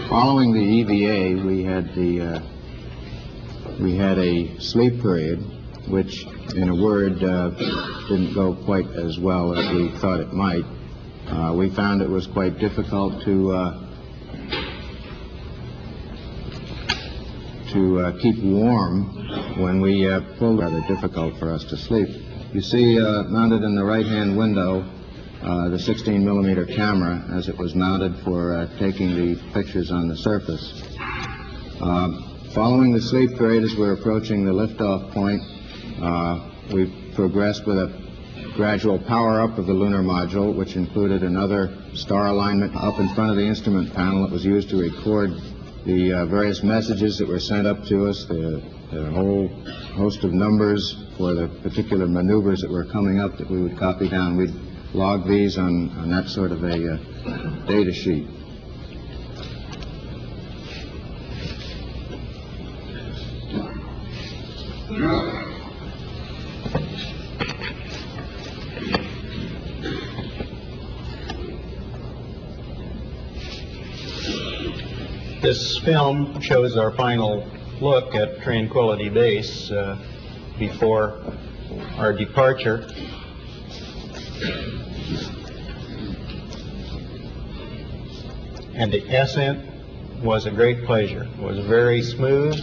Following the EVA, we had a sleep period, which, in a word, didn't go quite as well as we thought it might. We found it was quite difficult to keep warm when we pulled. Rather difficult for us to sleep. You see, mounted in the right-hand window, the 16-millimeter camera as it was mounted for taking the pictures on the surface. Following the sleep period, as we're approaching the liftoff point, we progressed with a gradual power-up of the lunar module, which included another star alignment up in front of the instrument panel that was used to record the various messages that were sent up to us, the whole host of numbers for the particular maneuvers that were coming up that we would copy down. We'd log these on that sort of a data sheet. This film shows our final look at Tranquility Base before our departure. And the ascent was a great pleasure. It was very smooth.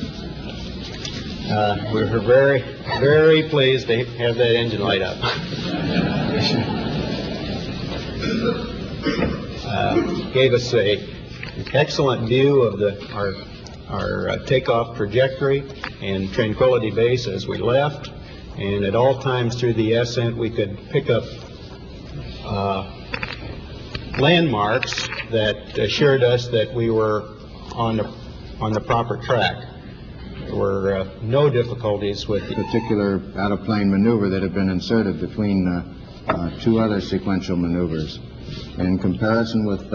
We were very, very pleased to have that engine light up. Gave us an excellent view of our takeoff trajectory and Tranquility Base as we left. And at all times through the ascent, we could pick up landmarks that assured us that we were on the proper track. There were no difficulties with the particular out-of-plane maneuver that had been inserted between two other sequential maneuvers. In comparison with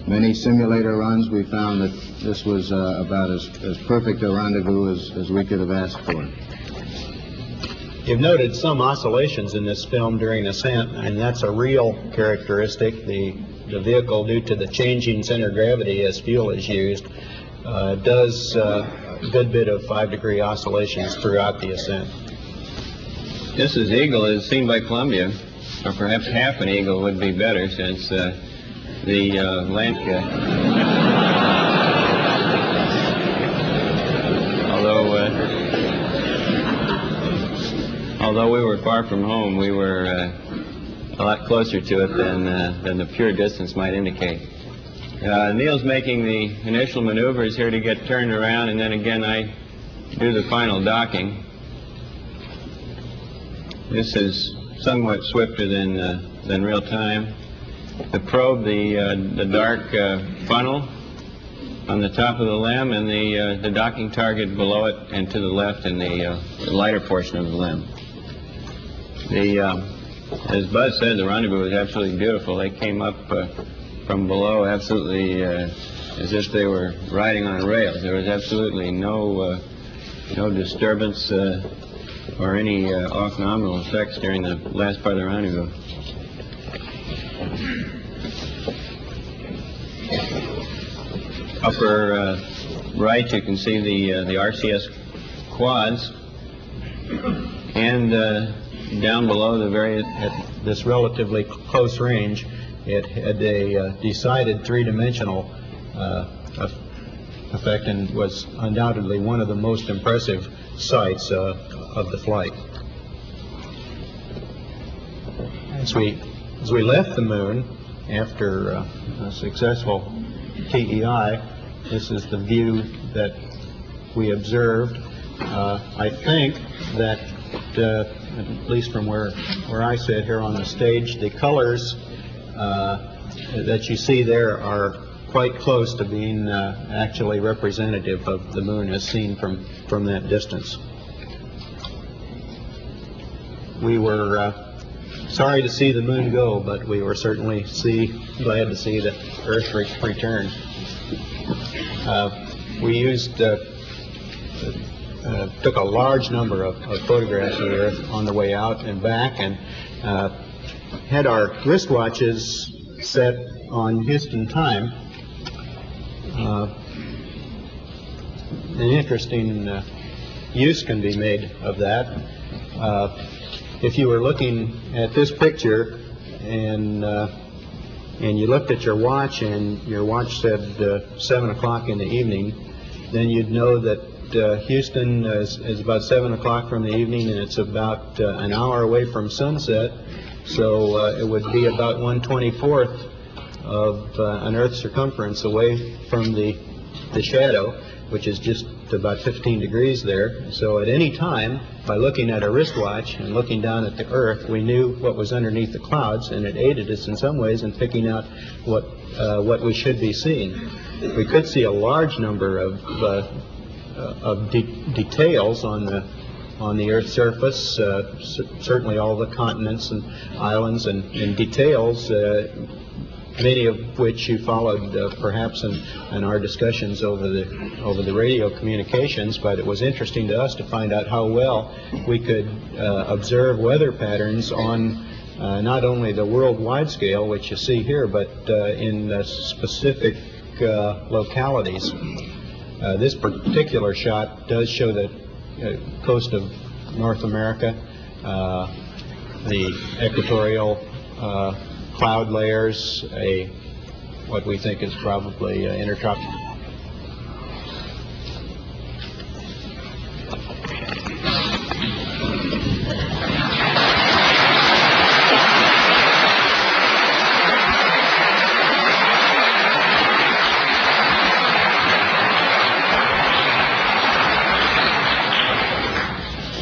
many simulator runs, we found that this was about as perfect a rendezvous as we could have asked for. You've noted some oscillations in this film during ascent, and that's a real characteristic. The vehicle, due to the changing center of gravity as fuel is used, does a good bit of 5-degree oscillations throughout the ascent. This is Eagle as seen by Columbia, or perhaps half an Eagle would be better, since the although we were far from home, we were a lot closer to it than the pure distance might indicate. Neil's making the initial maneuvers here to get turned around, and then again I do the final docking. This is somewhat swifter than real time. The probe, the dark funnel on the top of the limb, and the docking target below it and to the left in the lighter portion of the limb. As Buzz said, the rendezvous was absolutely beautiful. They came up from below absolutely as if they were riding on rails. There was absolutely no disturbance or any off-nominal effects during the last part of the rendezvous. Upper right, you can see the RCS quads, and down below at this relatively close range, it had a decided three-dimensional effect and was undoubtedly one of the most impressive sights of the flight. As we left the moon after a successful TEI, this is the view that we observed. I think that, at least from where I sit here on the stage, the colors that you see there are quite close to being actually representative of the moon as seen from that distance. We were sorry to see the moon go, but we were certainly glad to see the Earth return. We took a large number of photographs of the Earth on the way out and back, and had our wristwatches set on Houston time. An interesting use can be made of that. If you were looking at this picture and you looked at your watch and your watch said 7 o'clock in the evening, then you'd know that Houston is about 7 o'clock from the evening, and it's about an hour away from sunset. So it would be about 1/24th of an Earth's circumference away from the shadow, which is just about 15 degrees there. So at any time, by looking at a wristwatch and looking down at the Earth, we knew what was underneath the clouds, and it aided us in some ways in picking out what we should be seeing. We could see a large number of details on the Earth's surface, certainly all the continents and islands and details, many of which you followed perhaps in our discussions over the radio communications. But it was interesting to us to find out how well we could observe weather patterns on not only the worldwide scale, which you see here, but in specific localities. This particular shot does show the coast of North America, the equatorial cloud layers, what we think is probably intertropical.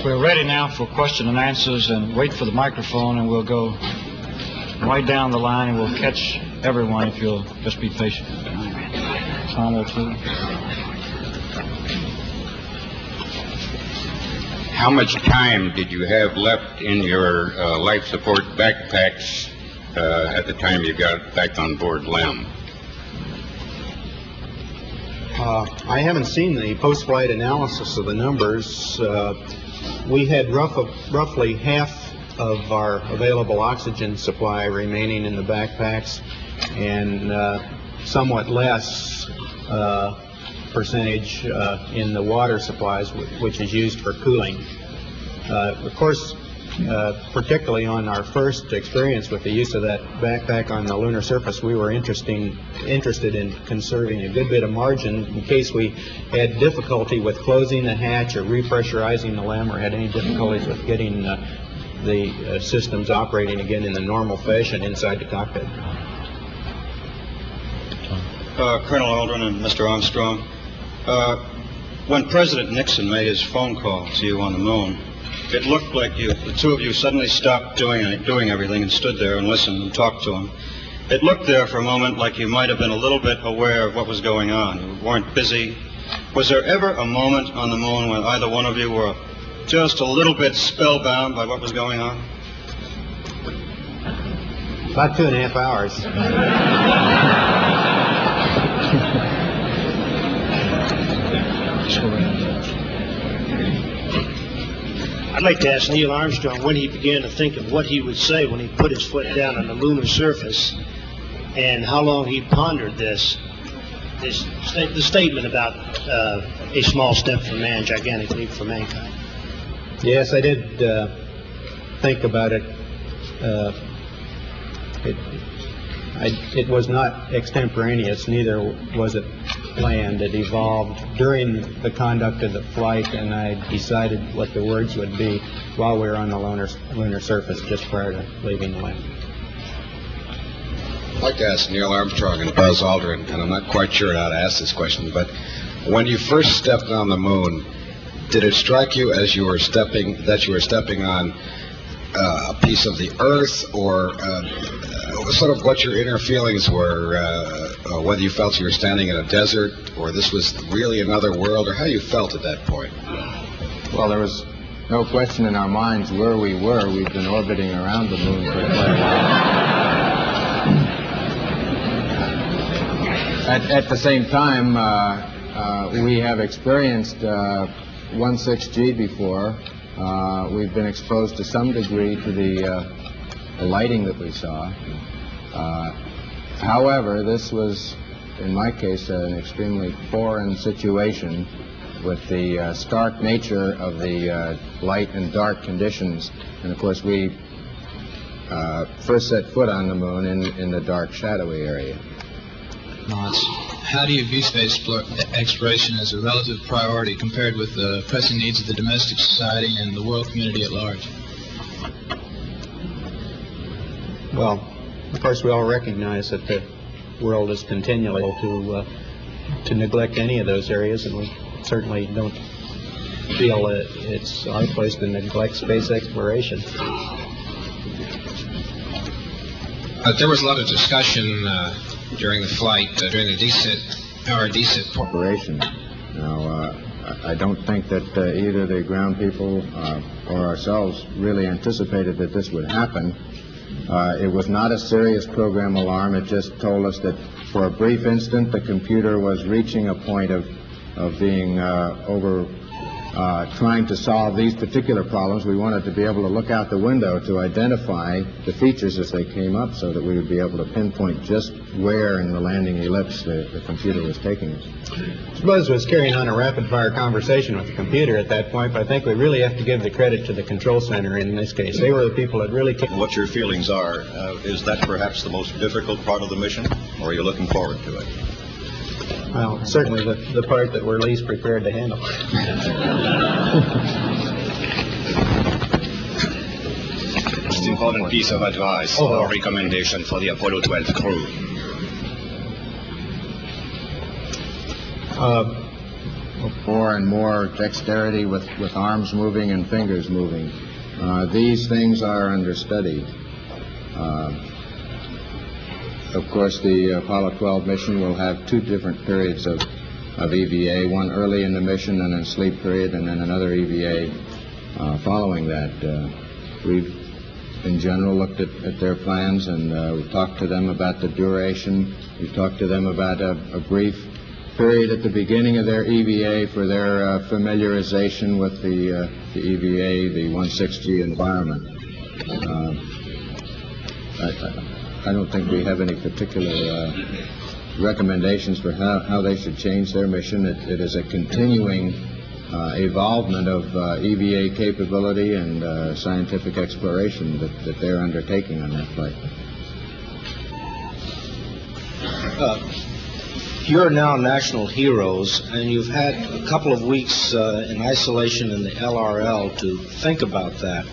We're ready now for question and answers, and wait for the microphone, and we'll go right down the line, and we'll catch everyone if you'll just be patient. Tom will too. How much time did you have left in your life support backpacks at the time you got back on board LEM? I haven't seen the post-flight analysis of the numbers. We had roughly half of our available oxygen supply remaining in the backpacks, and somewhat less percentage in the water supplies, which is used for cooling. Of course, particularly on our first experience with the use of that backpack on the lunar surface, we were interested in conserving a good bit of margin in case we had difficulty with closing the hatch or repressurizing the LEM, or had any difficulties with getting the systems operating again in the normal fashion inside the cockpit. Colonel Aldrin and Mr. Armstrong, when President Nixon made his phone call to you on the moon, it looked like the two of you suddenly stopped doing everything and stood there and listened and talked to him. It looked there for a moment like you might have been a little bit aware of what was going on. You weren't busy. Was there ever a moment on the moon when either one of you were just a little bit spellbound by what was going on? About 2.5 hours. I'd like to ask Neil Armstrong when he began to think of what he would say when he put his foot down on the lunar surface, and how long he pondered the statement about a small step for man, gigantic leap for mankind. Yes, I did think about it. It was not extemporaneous, neither was it planned. It evolved during the conduct of the flight, and I decided what the words would be while we were on the lunar surface just prior to leaving the land. I'd like to ask Neil Armstrong and Buzz Aldrin, and I'm not quite sure how to ask this question, but when you first stepped on the moon, did it strike you as you were stepping on a piece of the Earth, or sort of what your inner feelings were, whether you felt you were standing in a desert, or this was really another world, or how you felt at that point? Well, there was no question in our minds where we were. We've been orbiting around the moon for quite a while. At the same time, we have experienced 1.6G before. We've been exposed to some degree to the lighting that we saw. However, this was, in my case, an extremely foreign situation with the stark nature of the light and dark conditions. And of course, we first set foot on the moon in the dark, shadowy area. How do you view space exploration as a relative priority compared with the pressing needs of the domestic society and the world community at large? Well, of course, we all recognize that the world is continually to neglect any of those areas, and we certainly don't feel that it's our place to neglect space exploration. There was a lot of discussion during the flight, during the power descent. Operation. Now, I don't think that either the ground people or ourselves really anticipated that this would happen. It was not a serious program alarm. It just told us that for a brief instant the computer was reaching a point of being trying to solve these particular problems. We wanted to be able to look out the window to identify the features as they came up so that we would be able to pinpoint just where in the landing ellipse the computer was taking us. Buzz was carrying on a rapid-fire conversation with the computer at that point, but I think we really have to give the credit to the control center in this case. They were the people that really... What your feelings are, is that perhaps the most difficult part of the mission, or are you looking forward to it? Well, certainly the part that we're least prepared to handle. Most important piece of advice or recommendation for the Apollo 12 crew. More and more dexterity with arms moving and fingers moving. These things are under study. Of course, the Apollo 12 mission will have two different periods of EVA, one early in the mission and a sleep period, and then another EVA following that. We've, in general, looked at their plans, and we've talked to them about the duration. We've talked to them about a brief period at the beginning of their EVA for their familiarization with the EVA, the 160 environment. I don't think we have any particular recommendations for how they should change their mission. It is a continuing evolvement of EVA capability and scientific exploration that they're undertaking on that flight. You're now national heroes, and you've had a couple of weeks in isolation in the LRL to think about that.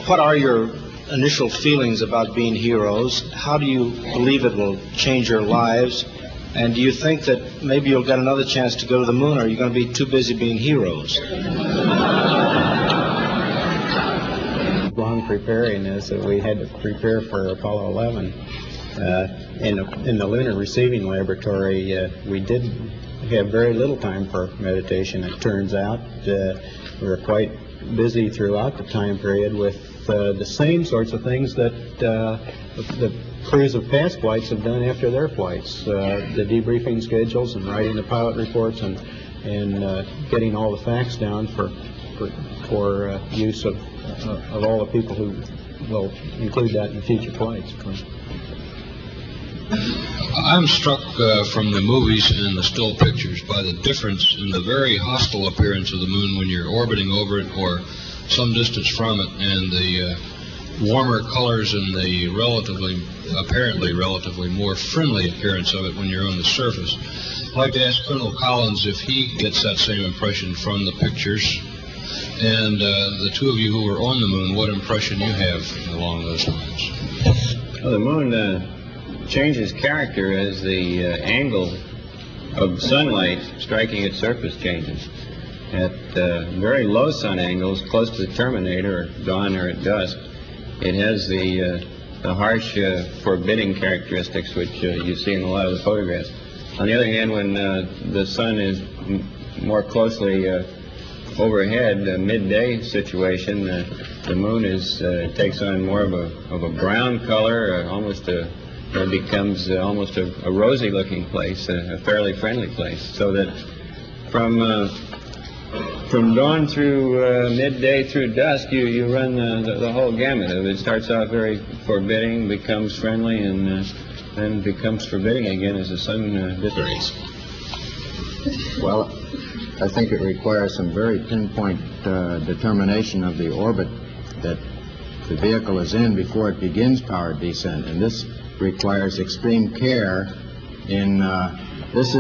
What are your initial feelings about being heroes? How do you believe it will change your lives? And do you think that maybe you'll get another chance to go to the moon, or are you going to be too busy being heroes? Long preparing is that we had to prepare for Apollo 11. In the lunar receiving laboratory, we did have very little time for meditation, it turns out. We were quite busy throughout the time period with the same sorts of things that the crews of past flights have done after their flights, the debriefing schedules and writing the pilot reports and getting all the facts down for use of all the people who will include that in future flights. I'm struck from the movies and the still pictures by the difference in the very hostile appearance of the moon when you're orbiting over it or some distance from it, and the warmer colors and the apparently relatively more friendly appearance of it when you're on the surface. I'd like to ask Colonel Collins if he gets that same impression from the pictures, and the two of you who were on the moon, what impression you have along those lines. Well, the moon changes character as the angle of sunlight striking its surface changes. At very low sun angles, close to the terminator, or dawn, or at dusk, it has the harsh, forbidding characteristics which you see in a lot of the photographs. On the other hand, when the sun is more closely overhead, a midday situation, the moon takes on more of a brown color, it becomes almost a rosy-looking place, a fairly friendly place. So that from from dawn through midday through dusk, you run the whole gamut of it. It starts off very forbidding, becomes friendly, and then becomes forbidding again as the sun dissipates. Well, I think it requires some very pinpoint determination of the orbit that the vehicle is in before it begins powered descent, and this requires extreme care in this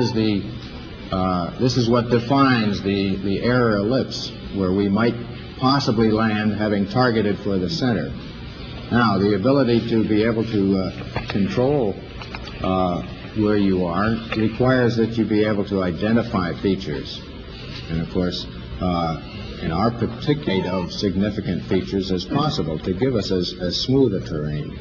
is what defines the error ellipse, where we might possibly land having targeted for the center. Now, the ability to be able to control where you are requires that you be able to identify features. And of course, in our particular of significant features as possible to give us as smooth a terrain.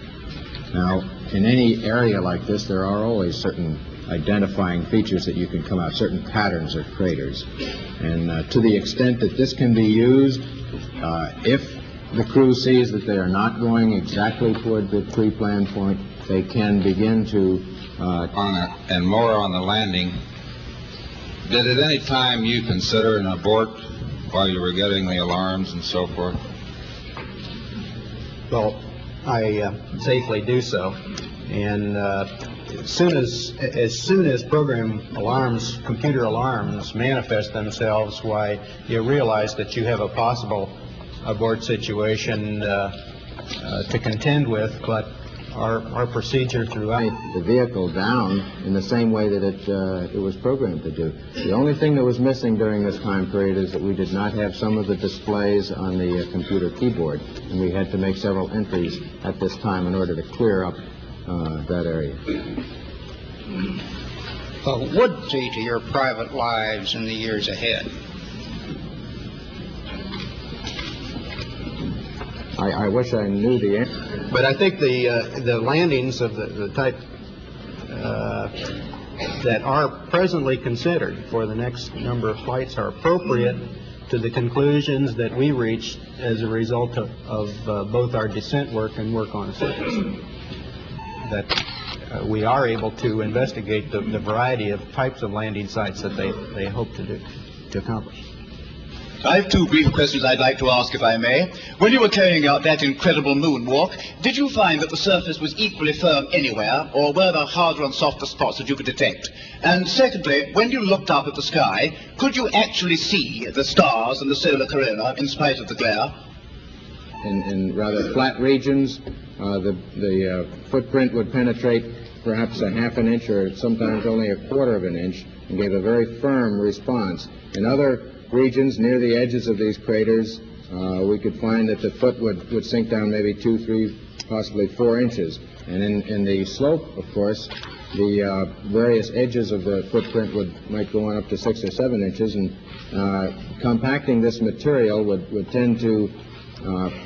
Now, in any area like this, there are always certain identifying features that you can come out, certain patterns of craters. And to the extent that this can be used, if the crew sees that they are not going exactly toward the pre-planned point, they can begin to and more on the landing. Did at any time you consider an abort while you were getting the alarms and so forth? Well, I safely do so, and as soon as program alarms, computer alarms manifest themselves, why you realize that you have a possible abort situation to contend with, but our procedure throughout the vehicle down in the same way that it was programmed to do. The only thing that was missing during this time period is that we did not have some of the displays on the computer keyboard, and we had to make several entries at this time in order to clear up that area. Would see to your private lives in the years ahead? I wish I knew the answer. But I think the landings of the type that are presently considered for the next number of flights are appropriate to the conclusions that we reached as a result of both our descent work and work on the surface. That we are able to investigate the variety of types of landing sites that they hope to accomplish. I have two brief questions I'd like to ask, if I may. When you were carrying out that incredible moonwalk, did you find that the surface was equally firm anywhere, or were there harder and softer spots that you could detect? And secondly, when you looked up at the sky, could you actually see the stars and the solar corona in spite of the glare? In rather flat regions, the footprint would penetrate perhaps a half an inch or sometimes only a quarter of an inch and gave a very firm response. In other regions near the edges of these craters, we could find that the foot would sink down maybe 2, 3, possibly 4 inches. And in the slope, of course, the various edges of the footprint might go on up to 6 or 7 inches, and compacting this material would tend to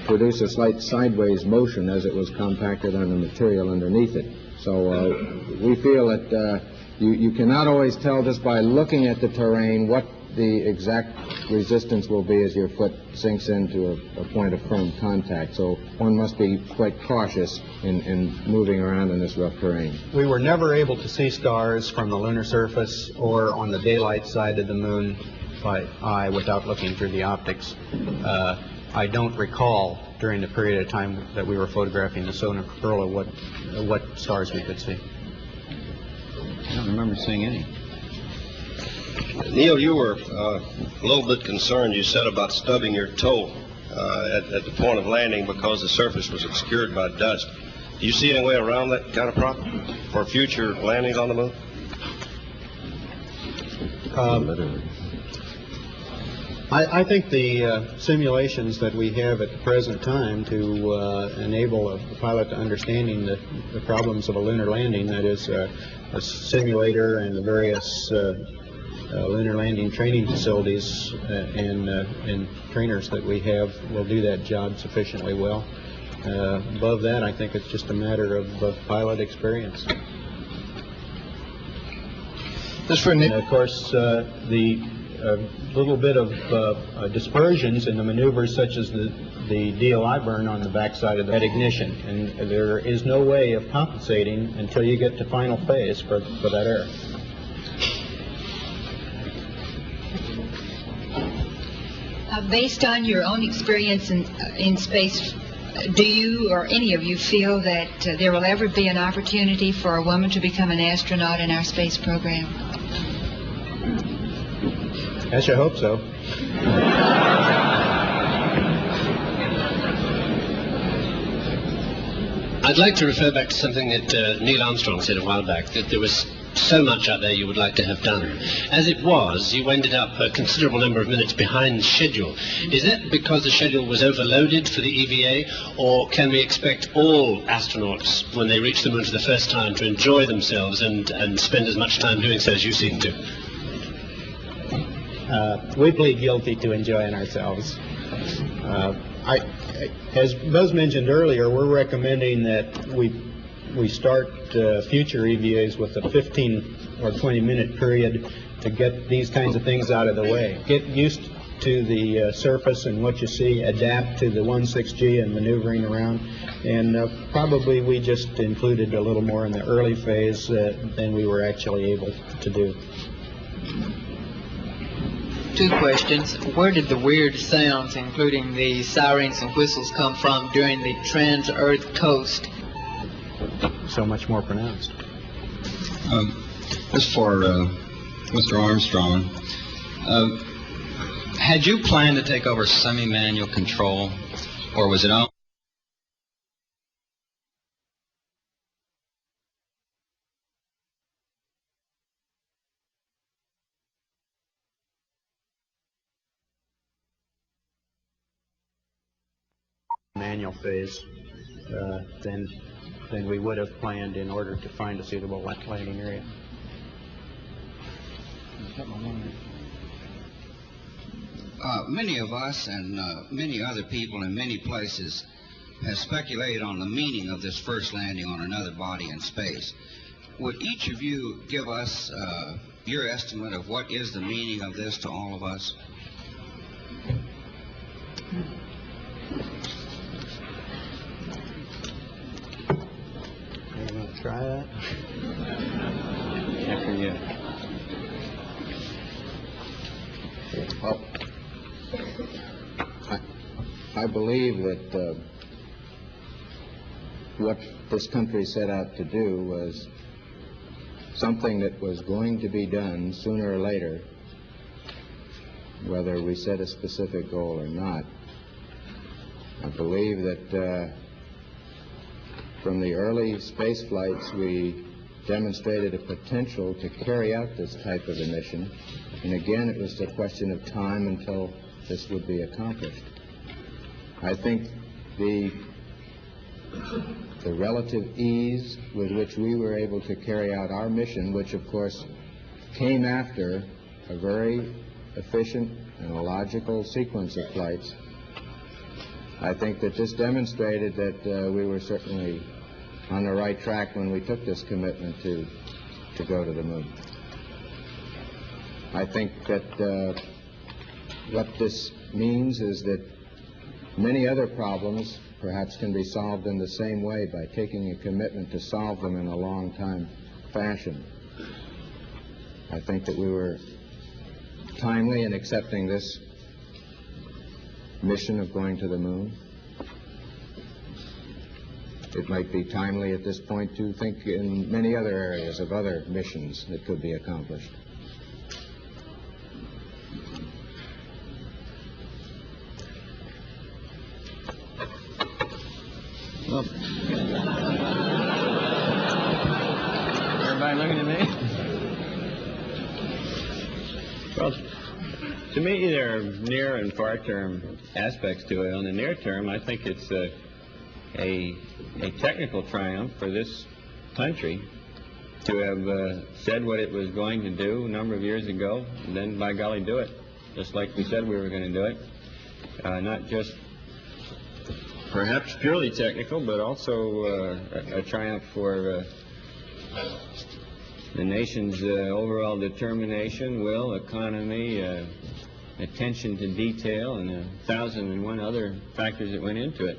produce a slight sideways motion as it was compacted on the material underneath it. So we feel that you cannot always tell just by looking at the terrain what the exact resistance will be as your foot sinks into a point of firm contact. So one must be quite cautious in moving around in this rough terrain. We were never able to see stars from the lunar surface or on the daylight side of the moon by eye without looking through the optics. I don't recall during the period of time that we were photographing the solar corona what stars we could see. I don't remember seeing any. Neil, you were a little bit concerned, you said, about stubbing your toe at the point of landing because the surface was obscured by dust. Do you see any way around that kind of problem for future landings on the moon? I think the simulations that we have at the present time to enable a pilot to understanding the problems of a lunar landing, that is a simulator and the various lunar landing training facilities and trainers that we have will do that job sufficiently well. Above that, I think it's just a matter of pilot experience. And of course, the little bit of dispersions in the maneuvers, such as the DLI burn on the backside of that ignition, and there is no way of compensating until you get to final phase for that error. Based on your own experience in space, do you or any of you feel that there will ever be an opportunity for a woman to become an astronaut in our space program? I sure hope so. I'd like to refer back to something that Neil Armstrong said a while back, that there was so much out there you would like to have done. As it was, you ended up a considerable number of minutes behind schedule. Is that because the schedule was overloaded for the EVA, or can we expect all astronauts, when they reach the moon for the first time, to enjoy themselves and spend as much time doing so as you seem to? We plead guilty to enjoying ourselves. As Buzz mentioned earlier, we're recommending that we start future EVAs with a 15 or 20-minute period to get these kinds of things out of the way. Get used to the surface and what you see, adapt to the 1.6G and maneuvering around, and probably we just included a little more in the early phase than we were actually able to do. Two questions. Where did the weird sounds, including the sirens and whistles, come from during the trans-Earth coast? So much more pronounced. As for Mr. Armstrong, had you planned to take over semi-manual control, or was it on? Manual phase than we would have planned in order to find a suitable landing area. Many of us and many other people in many places have speculated on the meaning of this first landing on another body in space. Would each of you give us your estimate of what is the meaning of this to all of us? Try that. After you. Well, I believe that what this country set out to do was something that was going to be done sooner or later, whether we set a specific goal or not. I believe that from the early space flights, we demonstrated a potential to carry out this type of a mission. And again, it was a question of time until this would be accomplished. I think the relative ease with which we were able to carry out our mission, which of course came after a very efficient and a logical sequence of flights, I think that this demonstrated that we were certainly on the right track when we took this commitment to go to the moon. I think that what this means is that many other problems perhaps can be solved in the same way by taking a commitment to solve them in a long time fashion. I think that we were timely in accepting this mission of going to the moon. It might be timely at this point to think in many other areas of other missions that could be accomplished. Well, everybody looking at me? Well, to me, there are near and far-term aspects to it. On the near term, I think it's a technical triumph for this country to have said what it was going to do a number of years ago, and then, by golly, do it, just like we said we were going to do it. Not just perhaps purely technical, but also a triumph for the nation's overall determination, will, economy, attention to detail, and 1,001 other factors that went into it.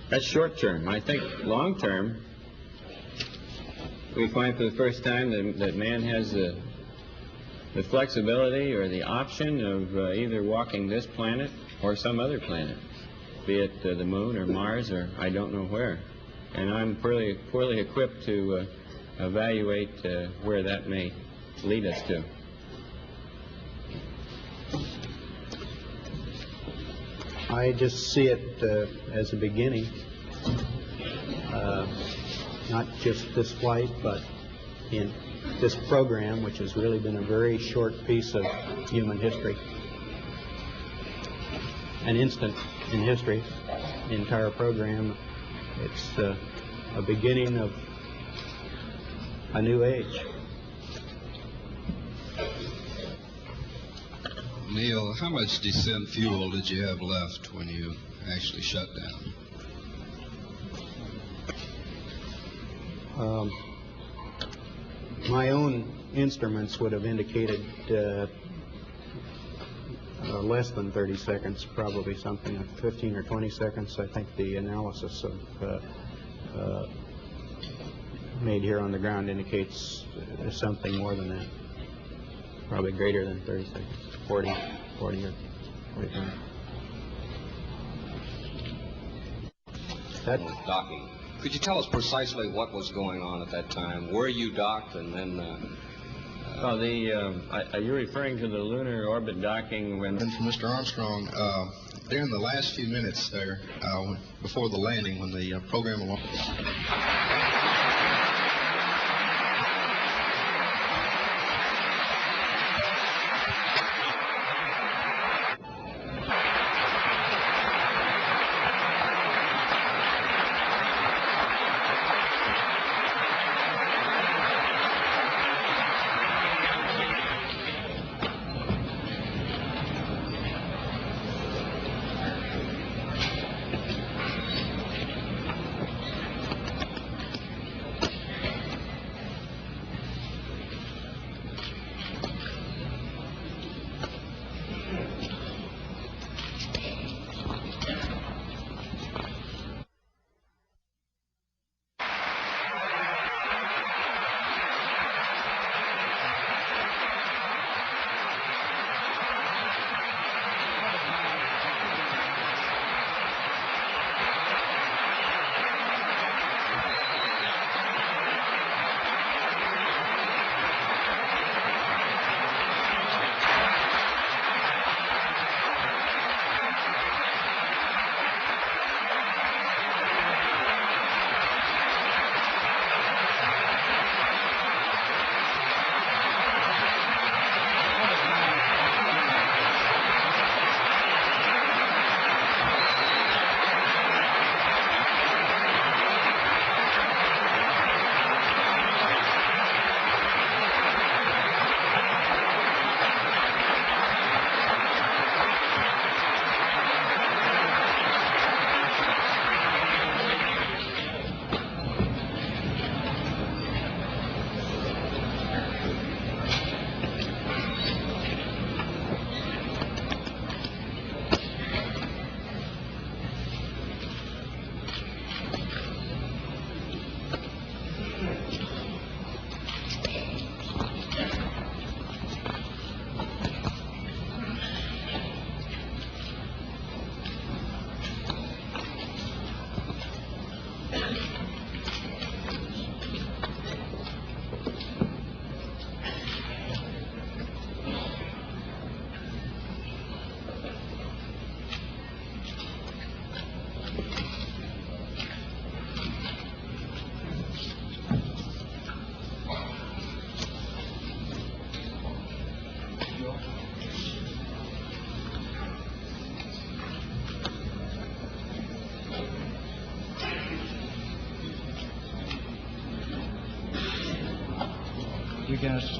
That's short term. I think long term, we find for the first time that man has the the flexibility or the option of either walking this planet or some other planet, be it the moon or Mars or I don't know where. And I'm poorly equipped to evaluate where that may lead us to. I just see it as a beginning, not just this flight, but in this program, which has really been a very short piece of human history, an instant in history, the entire program. It's a beginning of a new age. Neil, how much descent fuel did you have left when you actually shut down? My own instruments would have indicated less than 30 seconds, probably something like 15 or 20 seconds. I think the analysis of made here on the ground indicates something more than that, probably greater than 30 seconds, 40 or 45. That docking. Could you tell us precisely what was going on at that time? Where you docked, and then? Are you referring to the lunar orbit docking when? And for Mr. Armstrong, during the last few minutes there, before the landing, when the program along. You guys,